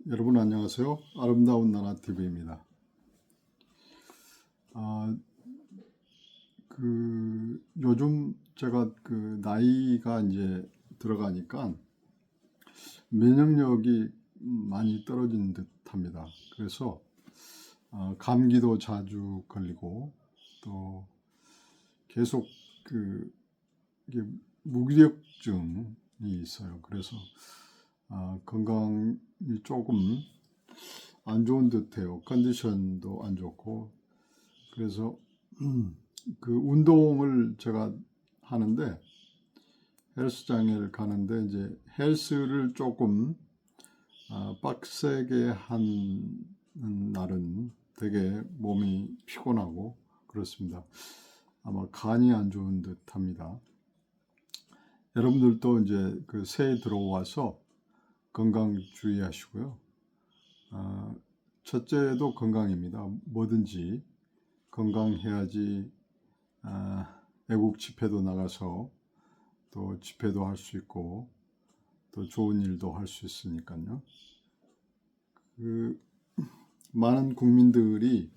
여러분 안녕하세요. 아름다운 나라 TV입니다. 요즘 제가 나이가 이제 들어가니까 면역력이 많이 떨어진 듯합니다. 그래서 감기도 자주 걸리고 또 계속 이게 무기력증이 있어요. 그래서 건강이 조금 안 좋은 듯해요. 컨디션도 안 좋고. 그래서 운동을 제가 하는데 헬스장에 가는데 이제 헬스를 조금 빡세게 한 날은 되게 몸이 피곤하고 그렇습니다. 아마 간이 안 좋은 듯합니다. 여러분들도 이제 새해 들어와서 건강 주의하시고요. 첫째도 건강입니다. 뭐든지 건강해야지 애국 집회도 나가서 또 집회도 할 수 있고 또 좋은 일도 할 수 있으니까요. 많은 국민들이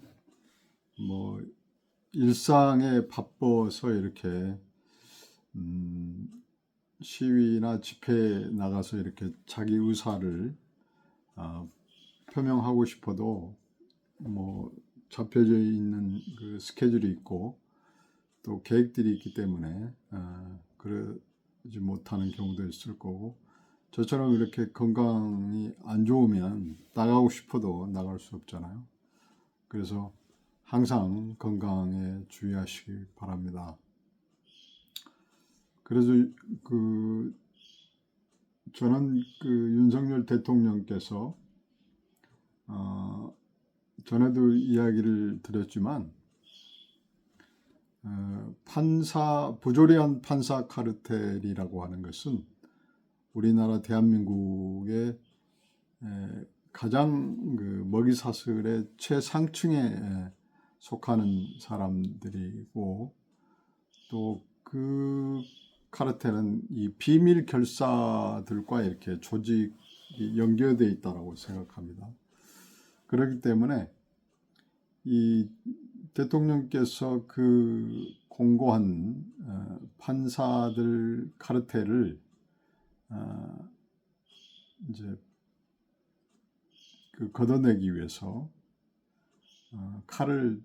뭐 일상에 바빠서 이렇게 시위나 집회에 나가서 이렇게 자기 의사를 표명하고 싶어도 뭐 잡혀져 있는 스케줄이 있고 또 계획들이 있기 때문에 그러지 못하는 경우도 있을 거고, 저처럼 이렇게 건강이 안 좋으면 나가고 싶어도 나갈 수 없잖아요. 그래서 항상 건강에 주의하시기 바랍니다. 그래서 저는 윤석열 대통령께서 전에도 이야기를 드렸지만 부조리한 판사 카르텔이라고 하는 것은 우리나라 대한민국의 가장 먹이사슬의 최상층에 속하는 사람들이고, 또 그 카르텔은 이 비밀 결사들과 이렇게 조직이 연결되어 있다고 생각합니다. 그렇기 때문에 이 대통령께서 공고한 판사들 카르텔을 이제 걷어내기 위해서 칼을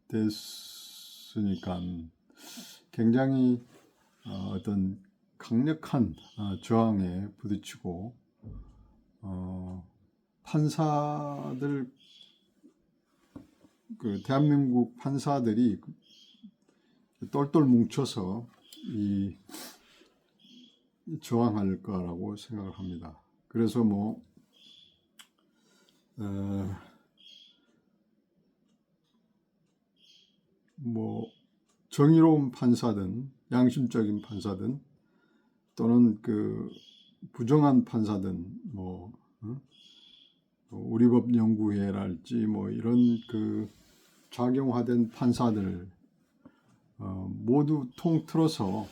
댔으니까 굉장히 어떤 강력한 저항에 부딪히고 판사들 대한민국 판사들이 똘똘 뭉쳐서 저항할 거라고 생각을 합니다. 그래서 정의로운 판사든 양심적인 판사든 또는 부정한 판사든 우리법연구회랄지 이런 작용화된 판사들 모두 통틀어서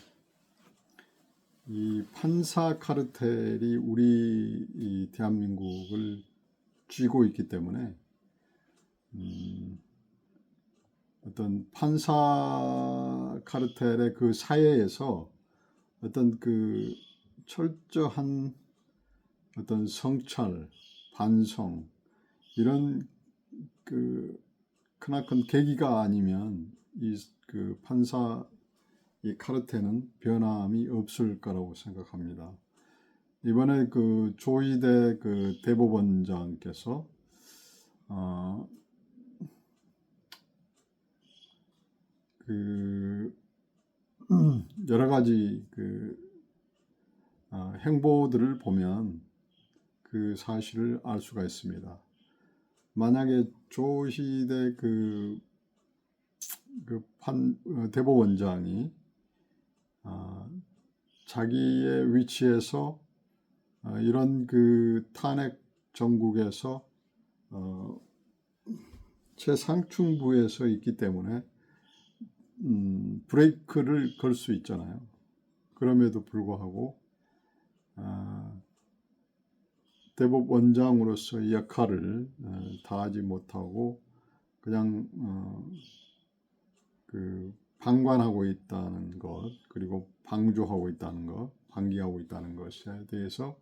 이 판사 카르텔이 우리 대한민국을 쥐고 있기 때문에 어떤 판사 카르텔의 사회에서 어떤 철저한 어떤 성찰, 반성 이런 크나큰 계기가 아니면 이 판사 이 카르텔은 변함이 없을 거라고 생각합니다. 이번에 조희대 대법원장께서 여러 가지 행보들을 보면 그 사실을 알 수가 있습니다. 만약에 조희대 대법원장이 자기의 위치에서 이런 탄핵 정국에서 최상층부에 서 있기 때문에 브레이크를 걸 수 있잖아요. 그럼에도 불구하고 대법원장으로서의 역할을 다하지 못하고 그냥 그 방관하고 있다는 것, 그리고 방조하고 있다는 것, 방기하고 있다는 것에 대해서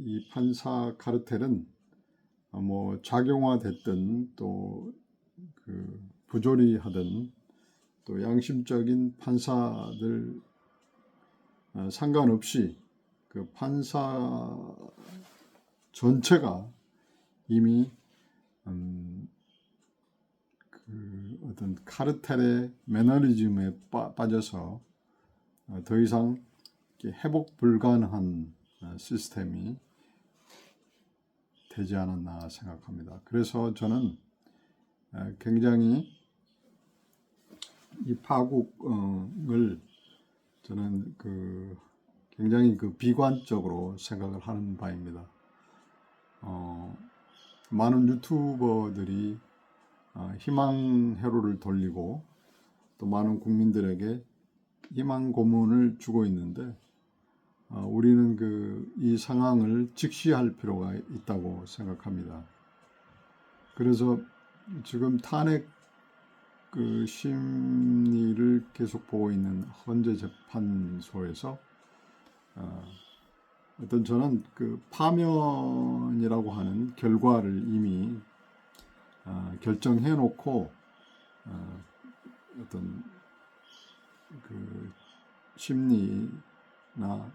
이 판사 카르텔은 뭐 작용화됐든 또 그 부조리 하든 또 양심적인 판사들 상관없이 그 판사 전체가 이미 그 어떤 카르텔의 매너리즘에 빠져서 더 이상 회복 불가능한 시스템이 되지 않았나 생각합니다. 그래서 저는 굉장히 이 파국을 저는 굉장히 비관적으로 생각을 하는 바입니다. 많은 유튜버들이 희망 회로를 돌리고 또 많은 국민들에게 희망 고문을 주고 있는데 우리는 이 상황을 직시할 필요가 있다고 생각합니다. 그래서 지금 탄핵 심리를 계속 보고 있는 헌재 재판소에서 어떤 저는 파면이라고 하는 결과를 이미 결정해 놓고 어떤 심리나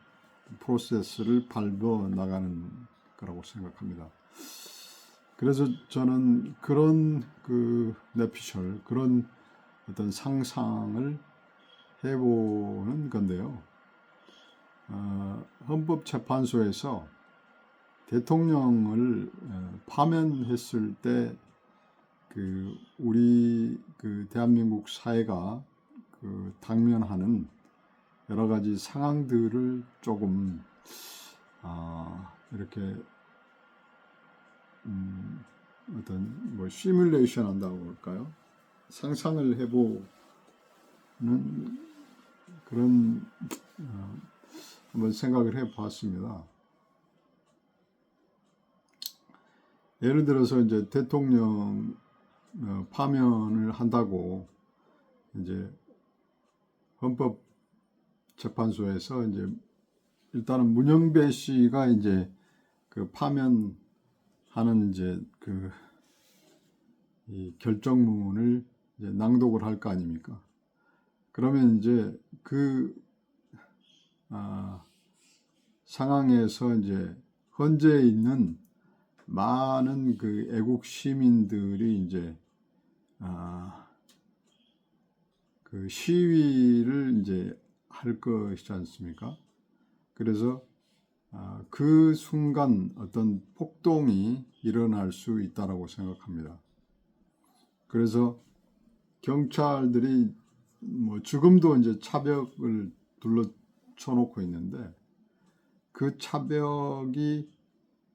프로세스를 밟아 나가는 거라고 생각합니다. 그래서 저는 그런 내피셜, 그런 어떤 상상을 해보는 건데요. 헌법재판소에서 대통령을 파면했을 때 우리 대한민국 사회가 당면하는 여러 가지 상황들을 조금 이렇게 어떤 시뮬레이션 한다고 할까요? 상상을 해보는 그런 한번 생각을 해봤습니다. 예를 들어서 이제 대통령 파면을 한다고 이제 헌법재판소에서 이제 일단은 문영배 씨가 이제 파면하는 이제 이 결정문을 이제 낭독을 할 거 아닙니까? 그러면 이제 상황에서 이제 헌재에 있는 많은 애국 시민들이 이제 시위를 이제 할 것이지 않습니까? 그래서 그 순간 어떤 폭동이 일어날 수 있다라고 생각합니다. 그래서 경찰들이 지금도 이제 차벽을 둘러쳐 놓고 있는데 그 차벽이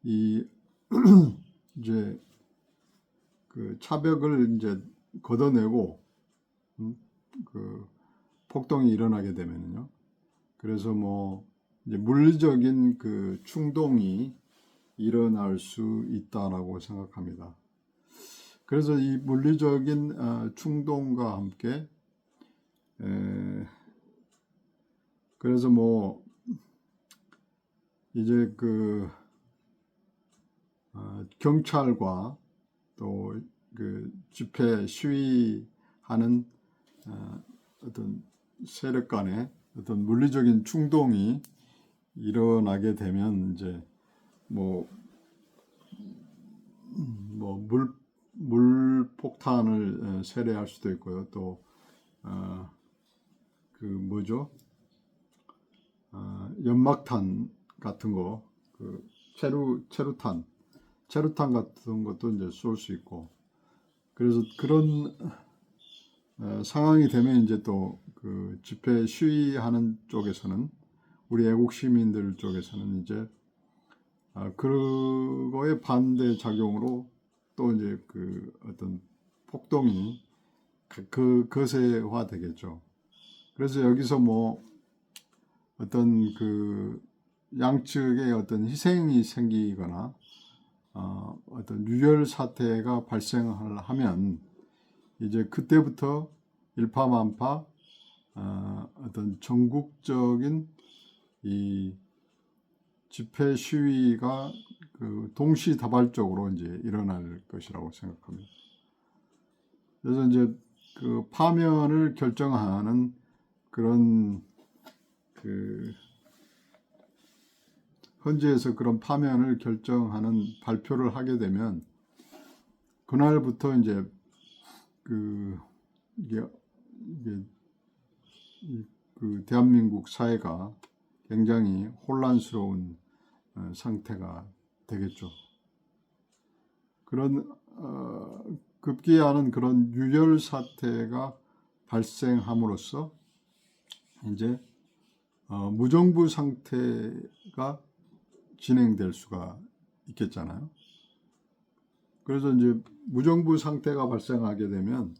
이제 차벽을 이제 걷어내고 폭동이 일어나게 되면요. 그래서 이제 물리적인 충동이 일어날 수 있다라고 생각합니다. 그래서 이 물리적인 충동과 함께 그래서 이제 경찰과 또 집회 시위하는 어떤 세력 간의 어떤 물리적인 충동이 일어나게 되면 이제 물폭탄을 세례할 수도 있고요. 또 연막탄 같은 거, 체루탄 같은 것도 이제 쏠 수 있고, 그래서 그런 상황이 되면 이제 또 집회 시위하는 쪽에서는 우리 애국 시민들 쪽에서는 이제 그거의 반대 작용으로 또 이제 어떤 폭동이 거세화 되겠죠. 그래서 여기서 어떤 양측의 어떤 희생이 생기거나 어떤 유혈 사태가 발생하면 이제 그때부터 일파만파 어떤 전국적인 이 집회 시위가 그 동시다발적으로 이제 일어날 것이라고 생각합니다. 그래서 이제 그 파면을 결정하는 그런 그 헌재에서 그런 파면을 결정하는 발표를 하게 되면 그날부터 이제 이게 그 대한민국 사회가 굉장히 혼란스러운 상태가 되겠죠. 그런 급기야는 그런 유혈 사태가 발생함으로써 이제 무정부 상태가 진행될 수가 있겠잖아요. 그래서 이제 무정부 상태가 발생하게 되면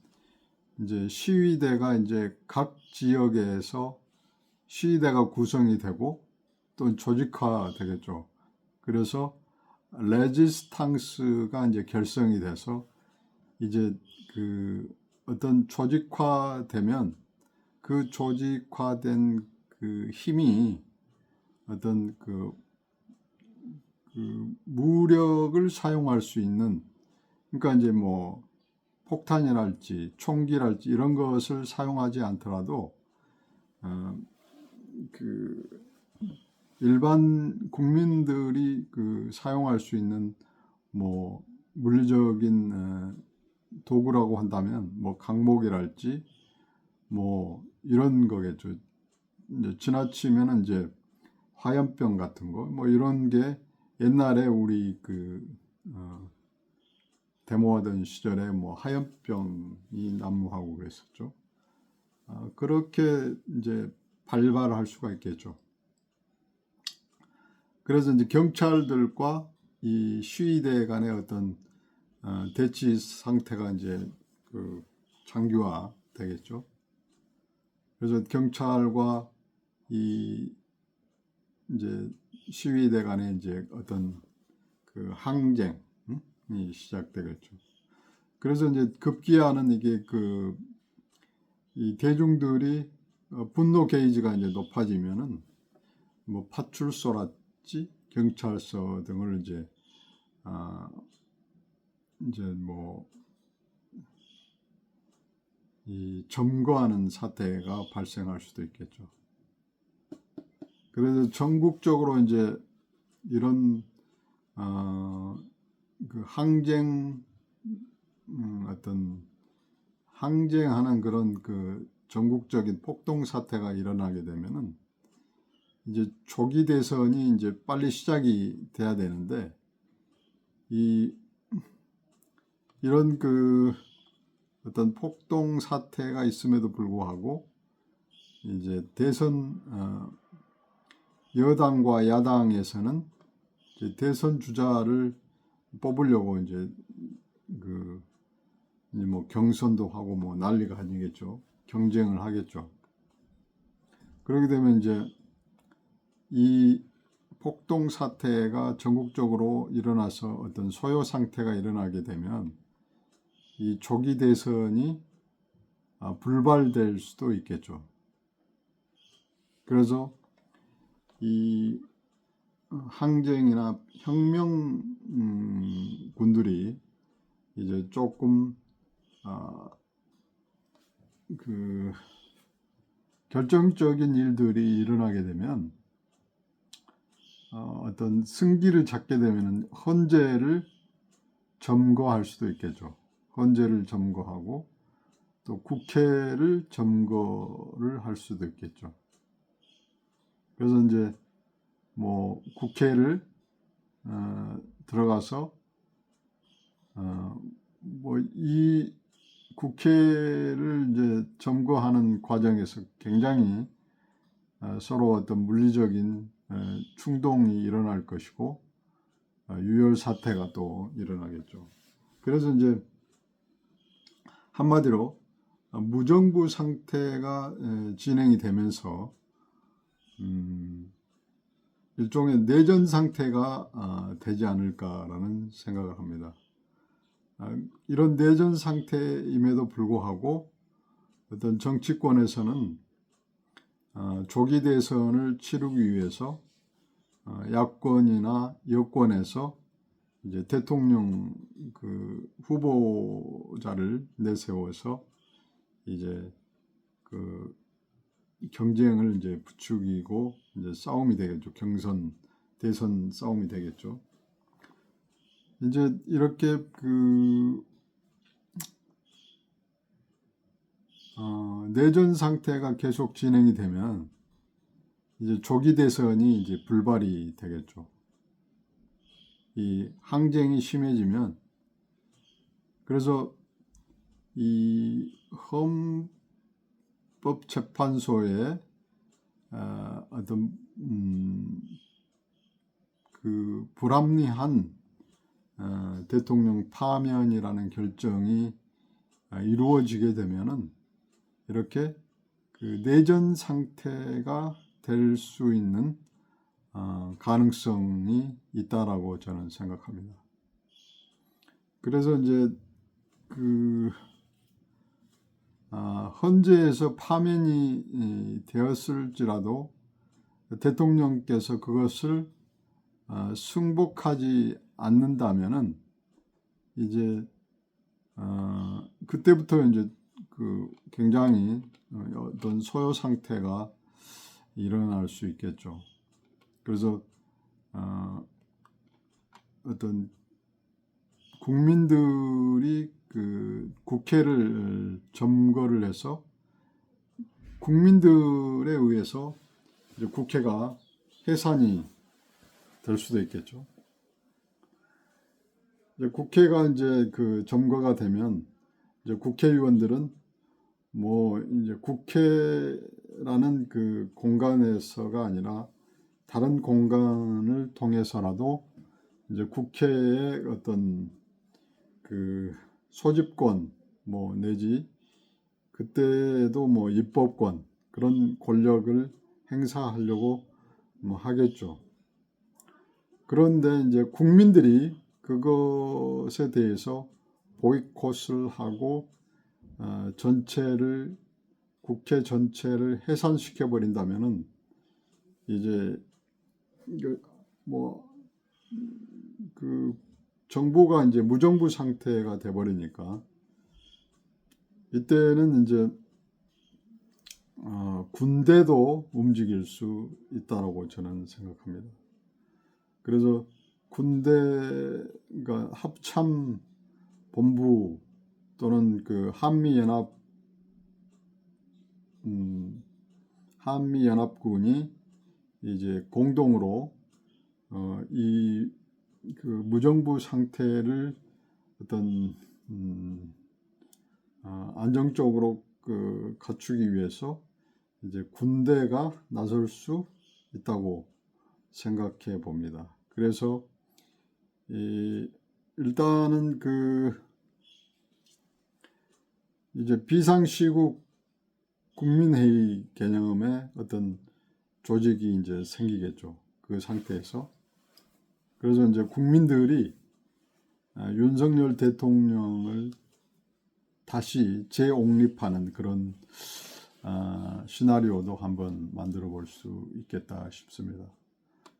이제 시위대가 이제 각 지역에서 시위대가 구성이 되고 또 조직화되겠죠. 그래서 레지스탕스가 이제 결성이 돼서 이제 그 어떤 조직화되면 그 조직화된 그 힘이 어떤 그 무력을 사용할 수 있는, 그러니까 이제 뭐 폭탄이랄지 총기랄지 이런 것을 사용하지 않더라도 그 일반 국민들이 그 사용할 수 있는 뭐 물리적인 도구라고 한다면 뭐 강목이랄지 뭐 이런 거겠죠. 이제 지나치면 이제 화염병 같은 거 뭐 이런 게 옛날에 우리 그 데모하던 시절에 뭐 화염병이 난무하고 그랬었죠. 그렇게 이제 발발할 수가 있겠죠. 그래서 이제 경찰들과 이 시위대 간의 어떤 대치 상태가 이제 그 장기화 되겠죠. 그래서 경찰과 이 이제 시위대 간의 이제 어떤 그 항쟁이 시작되겠죠. 그래서 이제 급기야는 이게 이 대중들이 분노 게이지가 이제 높아지면은 뭐 파출소랄지 경찰서 등을 이제 뭐 이 점거하는 사태가 발생할 수도 있겠죠. 그래서 전국적으로 이제 이런 그 항쟁 어떤 항쟁하는 그런 그 전국적인 폭동 사태가 일어나게 되면은 이제 조기 대선이 이제 빨리 시작이 돼야 되는데 이런 그 어떤 폭동 사태가 있음에도 불구하고 이제 대선 여당과 야당에서는 이제 대선 주자를 뽑으려고 이제 뭐 경선도 하고 뭐 난리가 아니겠죠. 경쟁을 하겠죠. 그렇게 되면 이제 이 폭동 사태가 전국적으로 일어나서 어떤 소요 상태가 일어나게 되면 이 조기 대선이 불발될 수도 있겠죠. 그래서 이 항쟁이나 혁명군들이 이제 조금 그 결정적인 일들이 일어나게 되면 어떤 승기를 잡게 되면 헌재를 점거할 수도 있겠죠. 헌재를 점거하고 또 국회를 점거를 할 수도 있겠죠. 그래서 이제 뭐 국회를 들어가서 뭐 이 국회를 이제 점거하는 과정에서 굉장히 서로 어떤 물리적인 충동이 일어날 것이고 유혈 사태가 또 일어나겠죠. 그래서 이제 한마디로 무정부 상태가 진행이 되면서 일종의 내전 상태가 되지 않을까라는 생각을 합니다. 이런 내전 상태임에도 불구하고 어떤 정치권에서는 조기 대선을 치르기 위해서 야권이나 여권에서 이제 대통령 그 후보자를 내세워서 이제 그 경쟁을 이제 부추기고 이제 싸움이 되겠죠. 대선 싸움이 되겠죠. 이제 이렇게 내전 상태가 계속 진행이 되면 이제 조기 대선이 이제 불발이 되겠죠. 이 항쟁이 심해지면, 그래서 이 헌법재판소의 어떤 그 불합리한 대통령 파면이라는 결정이 이루어지게 되면은 이렇게 그 내전 상태가 될 수 있는 가능성이 있다라고 저는 생각합니다. 그래서 이제 헌재에서 파면이 되었을지라도 대통령께서 그것을 승복하지 않는다면은 이제 그때부터 이제 굉장히 어떤 소요 상태가 일어날 수 있겠죠. 그래서 어떤 국민들이 국회를 점거를 해서 국민들에 의해서 이제 국회가 해산이 될 수도 있겠죠. 이제 국회가 이제 점거가 되면 이제 국회의원들은 뭐 이제 국회라는 공간에서가 아니라 다른 공간을 통해서라도 이제 국회의 어떤 소집권 뭐 내지 그때도 뭐 입법권 그런 권력을 행사하려고 뭐 하겠죠. 그런데 이제 국민들이 그것에 대해서 보이콧을 하고 국회 전체를 해산시켜 버린다면은 이제 정부가 이제 무정부 상태가 돼 버리니까 이때는 이제 군대도 움직일 수 있다고 저는 생각합니다. 그래서 군대가 합참 본부 또는 한미연합군이 이제 공동으로 이 무정부 상태를 어떤 안정적으로 갖추기 위해서 이제 군대가 나설 수 있다고 생각해 봅니다. 그래서 일단은 이제 비상시국 국민회의 개념의 어떤 조직이 이제 생기겠죠. 그 상태에서. 그래서 이제 국민들이 윤석열 대통령을 다시 재옹립하는 그런 시나리오도 한번 만들어 볼 수 있겠다 싶습니다.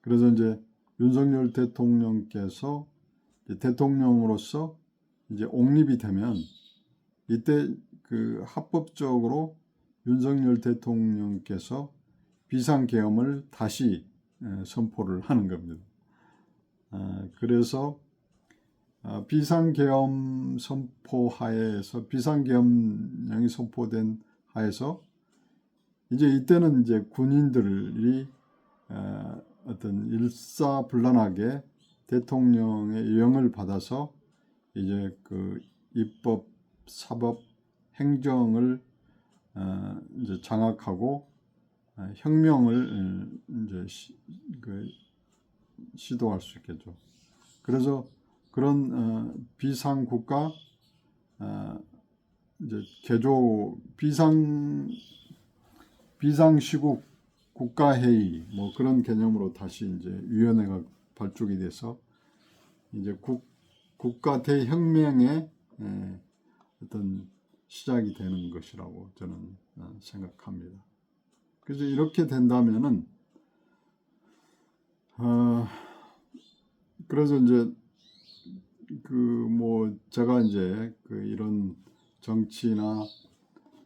그래서 이제 윤석열 대통령께서 대통령으로서 이제 옹립이 되면 이때 합법적으로 윤석열 대통령께서 비상계엄을 다시 선포를 하는 겁니다. 그래서 비상계엄 선포하에서 비상계엄령이 선포된 하에서 이제 이때는 이제 군인들이 어떤 일사불란하게 대통령의 영을 받아서 이제 입법, 사법, 행정을 이제 장악하고 혁명을 이제 시도할 수 있겠죠. 그래서 그런 비상국가 이제 비상시국 국가회의 뭐 그런 개념으로 다시 이제 위원회가 발족이 돼서 이제 국가 대혁명의 어떤 시작이 되는 것이라고 저는 생각합니다. 그래서 이렇게 된다면은 그래서 이제 그 뭐 제가 이제 그 이런 정치나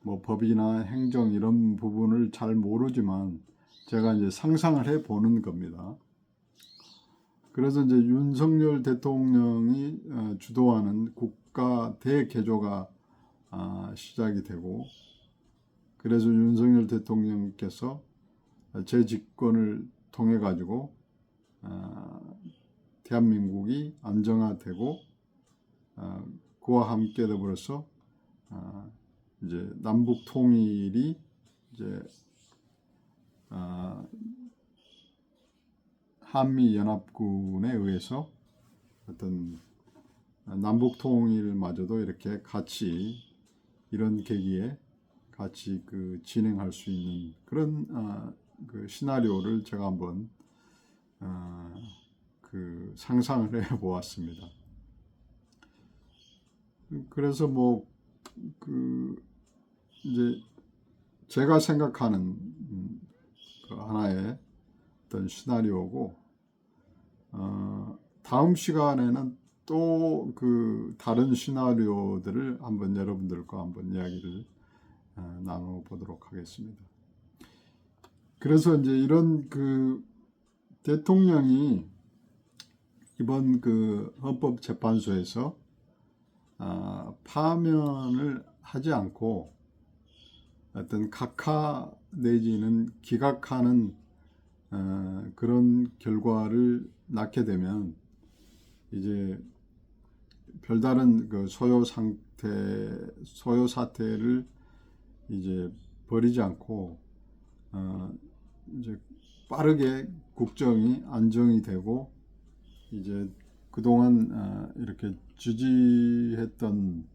뭐 법이나 행정 이런 부분을 잘 모르지만 제가 이제 상상을 해 보는 겁니다. 그래서 이제 윤석열 대통령이 주도하는 국가 대개조가 시작이 되고, 그래서 윤석열 대통령께서 제 직권을 통해 가지고 대한민국이 안정화되고 그와 함께 더불어서 이제 남북 통일이 이제 한미 연합군에 의해서 어떤 남북 통일마저도 이렇게 같이 이런 계기에 같이 그 진행할 수 있는 그런 그 시나리오를 제가 한번 그 상상을 해 보았습니다. 그래서 뭐 그 이제 제가 생각하는 그 하나의 어떤 시나리오고, 다음 시간에는 또 그 다른 시나리오들을 한번 여러분들과 한번 이야기를 나눠보도록 하겠습니다. 그래서 이제 이런 그 대통령이 이번 그 헌법재판소에서 파면을 하지 않고 어떤 각하 내지는 기각하는 그런 결과를 낳게 되면 이제 별다른 그 소요 사태를 이제 버리지 않고 이제 빠르게 국정이 안정이 되고 이제 그동안 이렇게 지지했던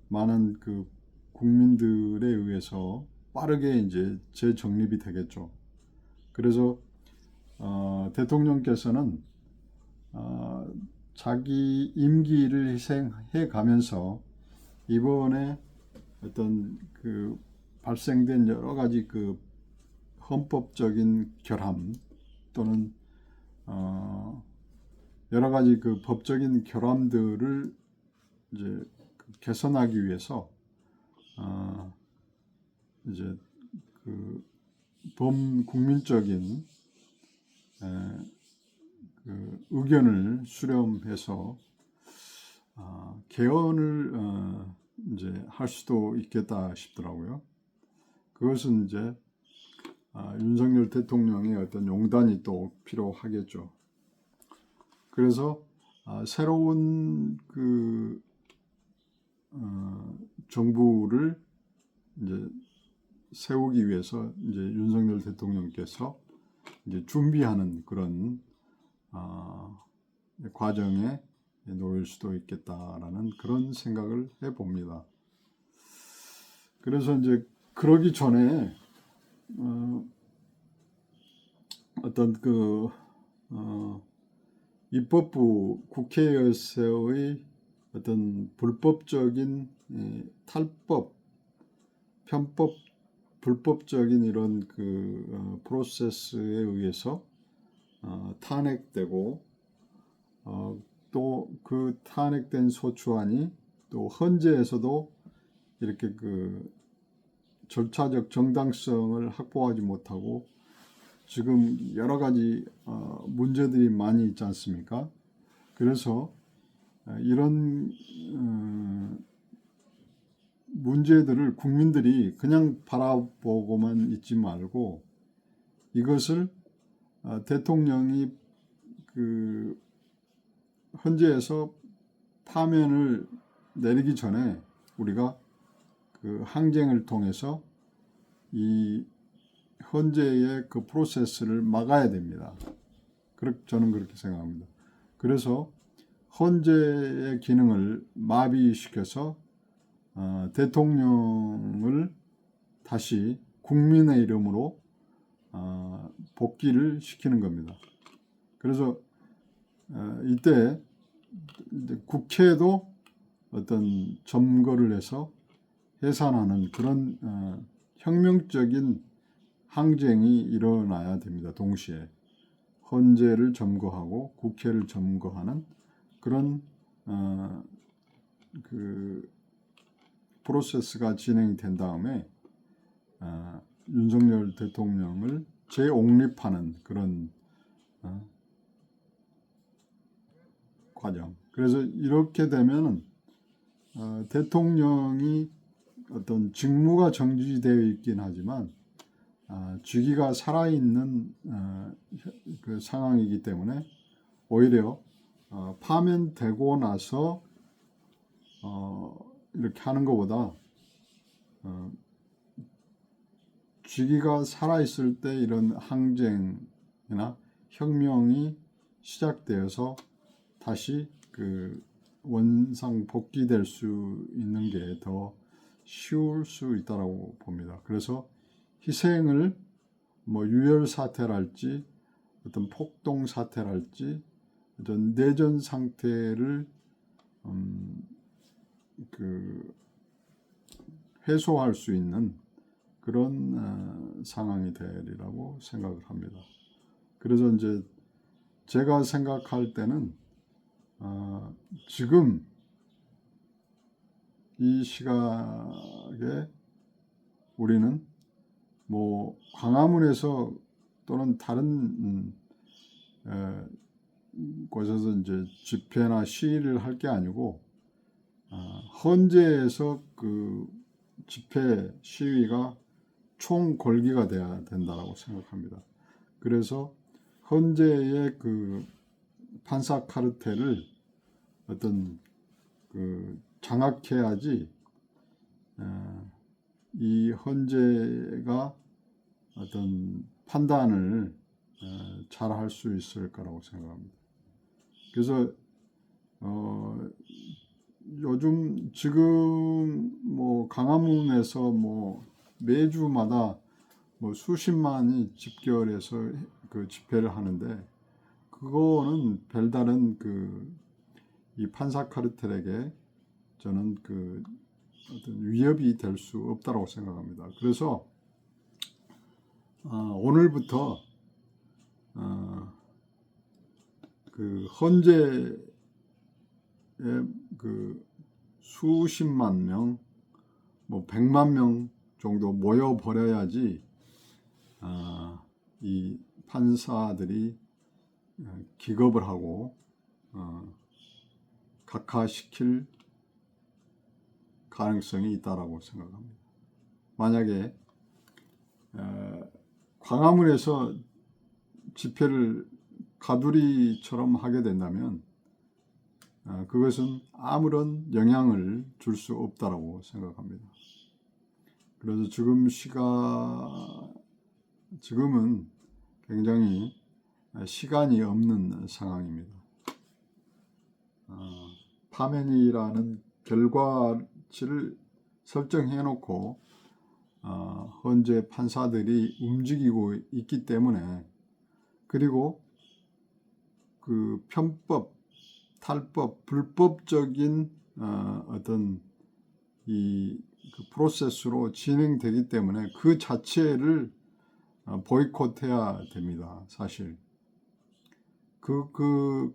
많은 그 국민들에 의해서 빠르게 이제 재정립이 되겠죠. 그래서 대통령께서는 자기 임기를 희생해 가면서 이번에 어떤 그 발생된 여러 가지 그 헌법적인 결함 또는 여러 가지 그 법적인 결함들을 이제 개선하기 위해서 이제 그 범국민적인 그 의견을 수렴해서 개헌을 이제 할 수도 있겠다 싶더라고요. 그것은 이제 윤석열 대통령의 어떤 용단이 또 필요하겠죠. 그래서 새로운 그 정부를 이제 세우기 위해서 이제 윤석열 대통령께서 이제 준비하는 그런 과정에 놓일 수도 있겠다라는 그런 생각을 해봅니다. 그래서 이제 그러기 전에 어떤 그 입법부 국회에서의 어떤 불법적인 탈법, 편법, 불법적인 이런 그 프로세스에 의해서 탄핵되고 또 그 탄핵된 소추안이 또 헌재에서도 이렇게 그 절차적 정당성을 확보하지 못하고 지금 여러 가지 문제들이 많이 있지 않습니까? 그래서 이런 문제들을 국민들이 그냥 바라보고만 있지 말고 이것을 대통령이 그 헌재에서 파면을 내리기 전에 우리가 그 항쟁을 통해서 이 헌재의 그 프로세스를 막아야 됩니다. 저는 그렇게 생각합니다. 그래서 헌재의 기능을 마비시켜서 대통령을 다시 국민의 이름으로 복귀를 시키는 겁니다. 그래서 이때 이제 국회도 어떤 점거를 해서 해산하는 그런 혁명적인 항쟁이 일어나야 됩니다. 동시에 헌재를 점거하고 국회를 점거하는 그런 그 프로세스가 진행이 된 다음에 윤석열 대통령을 재옹립하는 그런 과정. 그래서 이렇게 되면 대통령이 어떤 직무가 정지되어 있긴 하지만 직위가 살아있는 그 상황이기 때문에 오히려 파면되고 나서 이렇게 하는 것보다 직위가 살아있을 때 이런 항쟁이나 혁명이 시작되어서 다시 그 원상 복귀될 수 있는 게 더 쉬울 수 있다고 봅니다. 그래서 희생을 뭐 유혈 사태랄지 어떤 폭동 사태랄지 어떤 내전 상태를 그 해소할 수 있는 그런 상황이 되리라고 생각을 합니다. 그래서 이제 제가 생각할 때는 지금 이 시각에 우리는 뭐 광화문에서 또는 다른 곳에서 이제 집회나 시위를 할 게 아니고 헌재에서 그 집회 시위가 총궐기가 돼야 된다고 생각합니다. 그래서 헌재의 그 판사 카르텔을 어떤 그 장악해야지 이 헌재가 어떤 판단을 잘 할 수 있을 거라고 생각합니다. 그래서 요즘 지금 뭐 광화문에서 뭐 매주마다 뭐 수십만이 집결해서 그 집회를 하는데 그거는 별다른 그 이 판사 카르텔에게 저는 그 어떤 위협이 될 수 없다고 생각합니다. 그래서 오늘부터 그 헌재에 그 수십만 명, 뭐 100만 명 정도 모여 버려야지 이 판사들이 기겁을 하고 각하시킬 가능성이 있다라고 생각합니다. 만약에 광화문에서 집회를 가두리처럼 하게 된다면 그것은 아무런 영향을 줄 수 없다라고 생각합니다. 그래서 지금은 굉장히 시간이 없는 상황입니다. 파면이라는 결과치를 설정해 놓고 현재 판사들이 움직이고 있기 때문에 그리고 그 편법, 탈법, 불법적인 어떤 이 그 프로세스로 진행되기 때문에 그 자체를 보이콧해야 됩니다. 사실 그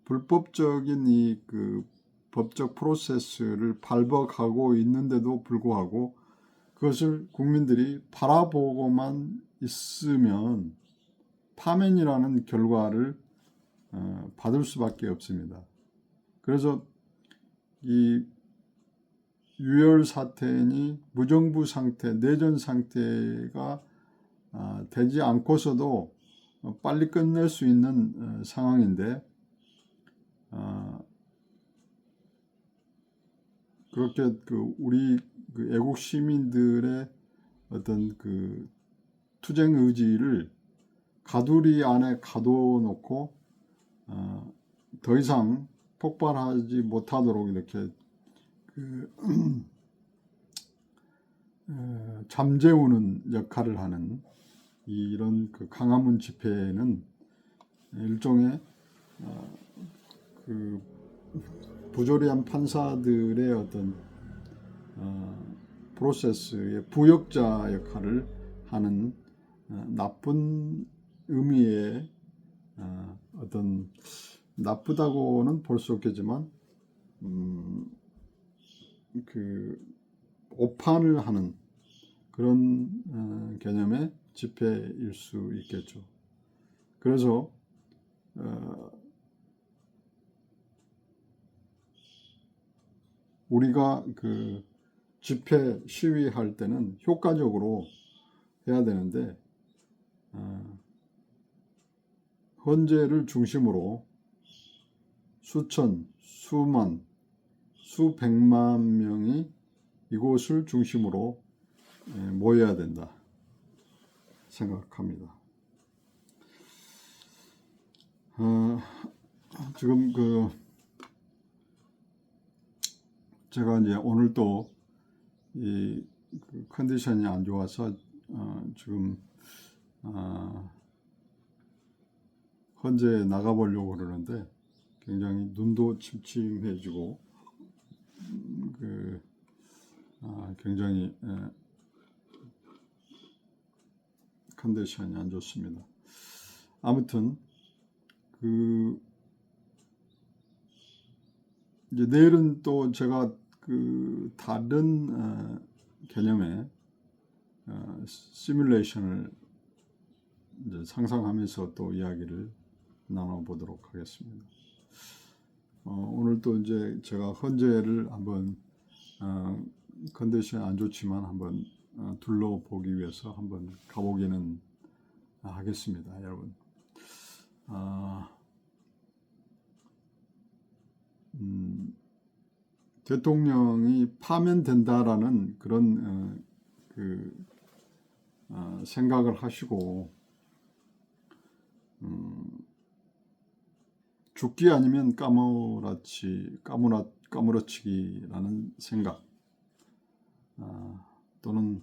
불법적인 이 그 법적 프로세스를 발벗하고 있는데도 불구하고 그것을 국민들이 바라보고만 있으면 파면이라는 결과를 받을 수밖에 없습니다. 그래서 이 유혈 사태니 무정부 상태, 내전 상태가 되지 않고서도 빨리 끝낼 수 있는 상황인데 그렇게 그 우리 그 애국 시민들의 어떤 그 투쟁 의지를 가두리 안에 가둬놓고 더 이상 폭발하지 못하도록 이렇게 잠재우는 역할을 하는 이런 그 광화문 집회는 일종의 그 부조리한 판사들의 어떤 프로세스의 부역자 역할을 하는 나쁜 의미의 어떤 나쁘다고는 볼 수 없겠지만 그 오판을 하는 그런 개념의 집회일 수 있겠죠. 그래서 우리가 그 집회 시위할 때는 효과적으로 해야 되는데 헌재를 중심으로 수천, 수만, 수백만 명이 이곳을 중심으로 모여야 된다 생각합니다. 지금 제가 이제 오늘 또 이 컨디션이 안 좋아서 지금 헌재에 나가보려고 그러는데 굉장히 눈도 침침해지고 굉장히 컨디션이 안 좋습니다. 아무튼 이제 내일은 또 제가 다른 개념의 시뮬레이션을 이제 상상하면서 또 이야기를 나눠보도록 하겠습니다. 오늘 또 이제 제가 헌재를 한번 컨디션이 안 좋지만 한번 둘러보기 위해서 한번 가보기는 하겠습니다, 여러분. 대통령이 파면된다라는 그런 생각을 하시고 죽기 아니면 까무러치기라는 생각 또는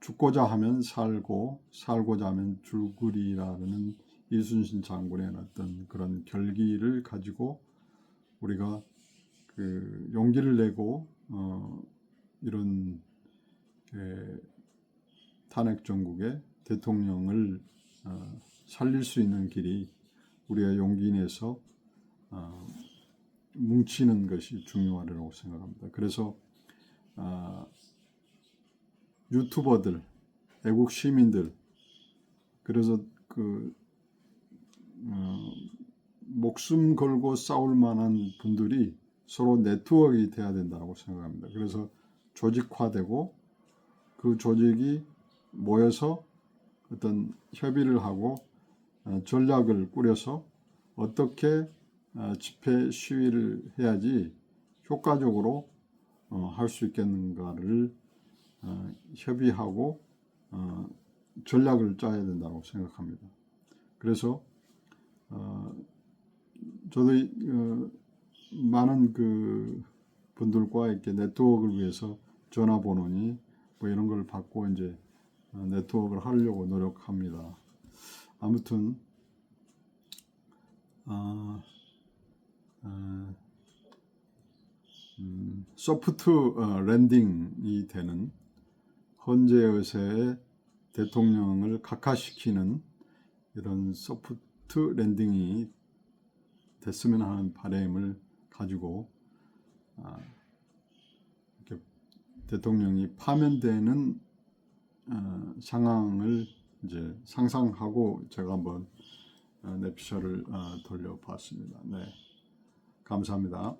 죽고자 하면 살고 살고자 하면 죽으리라는 이순신 장군의 어떤 그런 결기를 가지고 우리가 용기를 내고 이런 탄핵 정국의 대통령을 살릴 수 있는 길이 우리가 용기 내서 뭉치는 것이 중요하다고 생각합니다. 그래서 유튜버들, 애국 시민들, 그래서 목숨 걸고 싸울 만한 분들이 서로 네트워크가 돼야 된다고 생각합니다. 그래서 조직화되고 그 조직이 모여서 어떤 협의를 하고 전략을 꾸려서 어떻게 집회 시위를 해야지 효과적으로 할 수 있겠는가를 협의하고 전략을 짜야 된다고 생각합니다. 그래서 저도 많은 분들과 이렇게 네트워크를 위해서 전화번호니 뭐 이런 걸 받고 이제 네트워크를 하려고 노력합니다. 아무튼 소프트 랜딩이 되는 헌재 의회의 대통령을 각하시키는 이런 소프트 랜딩이 됐으면 하는 바람을 가지고 이렇게 대통령이 파면되는 상황을 이제 상상하고 제가 한번 내 피셜을 돌려봤습니다. 네, 감사합니다.